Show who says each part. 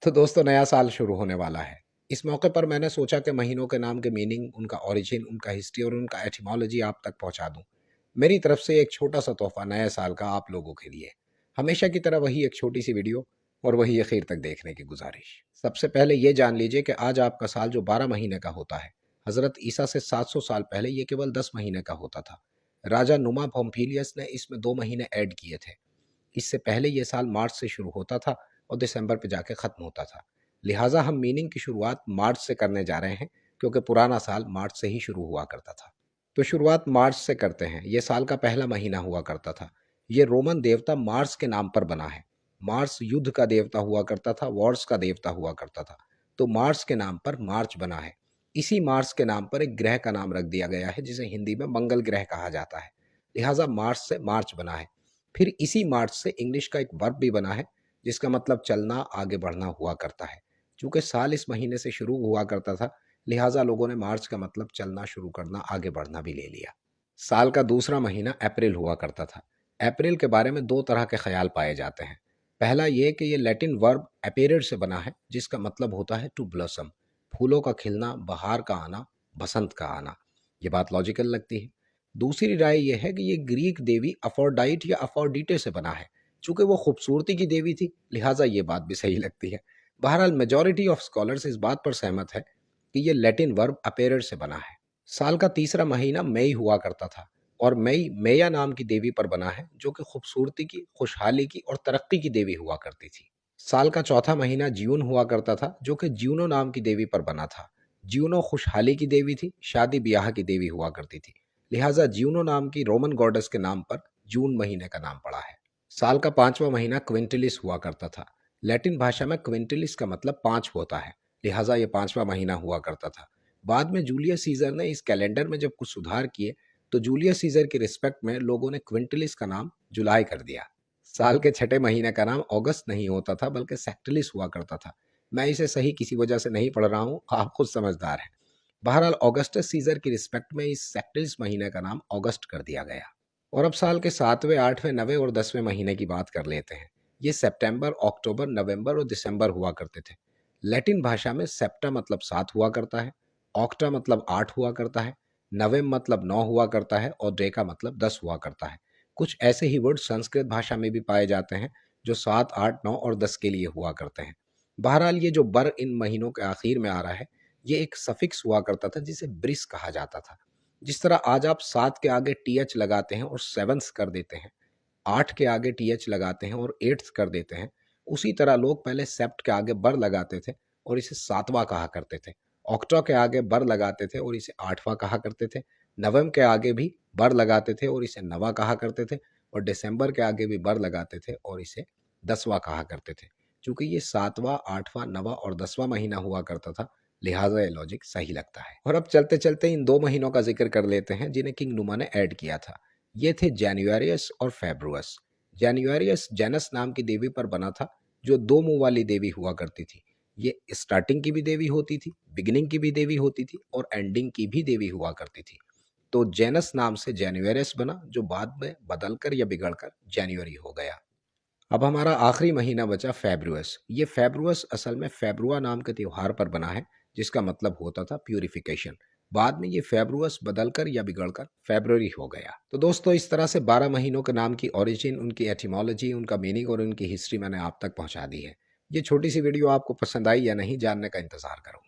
Speaker 1: तो दोस्तों नया साल शुरू होने वाला है। इस मौके पर मैंने सोचा कि महीनों के नाम के मीनिंग, उनका ओरिजिन, उनका हिस्ट्री और उनका एटिमोलॉजी आप तक पहुंचा दूं। मेरी तरफ से एक छोटा सा तोहफा नए साल का आप लोगों के लिए। हमेशा की तरह वही एक छोटी सी वीडियो और वही आखिर तक देखने की गुजारिश। सबसे पहले ये जान लीजिए कि आज आपका साल जो 12 महीने का होता है, हजरत ईसा से 700 साल पहले ये केवल 10 महीने का होता था। राजा नुमा पोम्फिलियस ने इसमें 2 महीने ऐड किए थे। इससे पहले ये साल मार्च से शुरू होता था और दिसंबर पे जाके ख़त्म होता था। लिहाजा हम मीनिंग की शुरुआत मार्च से करने जा रहे हैं, क्योंकि पुराना साल मार्च से ही शुरू हुआ करता था। तो शुरुआत मार्च से करते हैं। ये साल का पहला महीना हुआ करता था। ये रोमन देवता मार्स के नाम पर बना है। मार्स युद्ध का देवता हुआ करता था, वॉर्स का देवता हुआ करता था। तो मार्स के नाम पर मार्च बना है। इसी मार्स के नाम पर एक ग्रह का नाम रख दिया गया है, जिसे हिंदी में मंगल ग्रह कहा जाता है। लिहाजा मार्च से मार्च बना है। फिर इसी मार्च से इंग्लिश का एक वर्ब भी बना है, जिसका मतलब चलना, आगे बढ़ना हुआ करता है। चूंकि साल इस महीने से शुरू हुआ करता था, लिहाजा लोगों ने मार्च का मतलब चलना शुरू करना, आगे बढ़ना भी ले लिया। साल का दूसरा महीना अप्रैल हुआ करता था। अप्रैल के बारे में दो तरह के ख्याल पाए जाते हैं। पहला ये कि ये लैटिन वर्ब अपेरेड से बना है, जिसका मतलब होता है टू ब्लॉसम, फूलों का खिलना, बहार का आना, बसंत का आना। ये बात लॉजिकल लगती है। दूसरी राय यह है कि ये ग्रीक देवी अफोरडाइट या अफोरडीटे से बना है। चूंकि वो खूबसूरती की देवी थी, लिहाजा ये बात भी सही लगती है। बहरहाल मेजॉरिटी ऑफ स्कॉलर्स इस बात पर सहमत है कि ये लैटिन वर्ब अपेरेड से बना है। साल का तीसरा महीना मई हुआ करता था और मई मैया नाम की देवी पर बना है, जो कि खूबसूरती की, खुशहाली की और तरक्की की देवी हुआ करती थी। साल का चौथा महीना जून हुआ करता था, जो कि ज्यूनो नाम की देवी पर बना था। ज्यूनो खुशहाली की देवी थी, शादी ब्याह की देवी हुआ करती थी। लिहाजा ज्यूनो नाम की रोमन गॉडेस के नाम पर जून महीने का नाम पड़ा है। साल का पांचवा महीना क्विंटिलिस हुआ करता था। लैटिन भाषा में क्विंटिलिस का मतलब 5 होता है, लिहाजा ये पांचवा महीना हुआ करता था। बाद में जूलियस सीजर ने इस कैलेंडर में जब कुछ सुधार किए, तो जूलियस सीजर की रिस्पेक्ट में लोगों ने क्विंटिलिस का नाम जुलाई कर दिया। साल के छठे महीने का नाम अगस्त नहीं होता था, बल्कि सेक्टिलिस हुआ करता था। मैं इसे सही किसी वजह से नहीं पढ़ रहा हूँ, आप खुद समझदार हैं। बहरहाल ऑगस्टस सीजर की रिस्पेक्ट में इस सेक्टिलिस महीने का नाम अगस्त कर दिया गया। और अब साल के 7वें, 8वें, 9वें और 10वें महीने की बात कर लेते हैं। ये सितंबर, अक्टूबर, नवंबर और दिसंबर हुआ करते थे। लैटिन भाषा में सेप्टा मतलब 7 हुआ करता है, ऑक्टा मतलब 8 हुआ करता है, नवेम मतलब 9 हुआ करता है और डेका मतलब 10 हुआ करता है। कुछ ऐसे ही वर्ड संस्कृत भाषा में भी पाए जाते हैं, जो 7, 8, 9 और 10 के लिए हुआ करते हैं। बहरहाल ये जो बर इन महीनों के आखिर में आ रहा है, ये एक सफिक्स हुआ करता था, जिसे ब्रिस कहा जाता था। जिस तरह आज आप 7 के आगे टीएच लगाते हैं और सेवंथ कर देते हैं, 8 के आगे टीएच लगाते हैं और एट्थ कर देते हैं, उसी तरह लोग पहले सेप्ट के आगे बर लगाते थे और इसे 7वां कहा करते थे। ऑक्टा के आगे बर लगाते थे और इसे 8वां कहा करते थे। नवम के आगे भी बर लगाते थे और इसे 9वां कहा करते थे। और दिसंबर के आगे भी बर लगाते थे और इसे 10वां कहा करते थे। चूंकि ये 7वां, 8वां, 9वां और 10वां महीना हुआ करता था, लिहाजा ये लॉजिक सही लगता है। और अब चलते चलते इन 2 महीनों का जिक्र कर लेते हैं, जिन्हें किंग नुमा ने ऐड किया था। ये थे जनवरियस और फेब्रुअस। जनवरियस जेनस नाम की देवी पर बना था, जो 2 मुंह वाली देवी हुआ करती थी। ये स्टार्टिंग की भी देवी होती थी, बिगिनिंग की भी देवी होती थी और एंडिंग की भी देवी हुआ करती थी। तो जेनस नाम से जनवरियस बना, जो बाद में बदलकर या बिगड़कर जनवरी हो गया। अब हमारा आखिरी महीना बचा फेब्रुअस। ये फेब्रुअस असल में फेब्रुआ नाम के त्योहार पर बना है, जिसका मतलब होता था प्यूरिफिकेशन। बाद में ये फेब्रुअस बदलकर या बिगड़कर फेब्रुअरी हो गया। तो दोस्तों इस तरह से 12 महीनों के नाम की ओरिजिन, उनकी एटिमोलॉजी, उनका मीनिंग और उनकी हिस्ट्री मैंने आप तक पहुंचा दी है। ये छोटी सी वीडियो आपको पसंद आई या नहीं, जानने का इंतजार करो।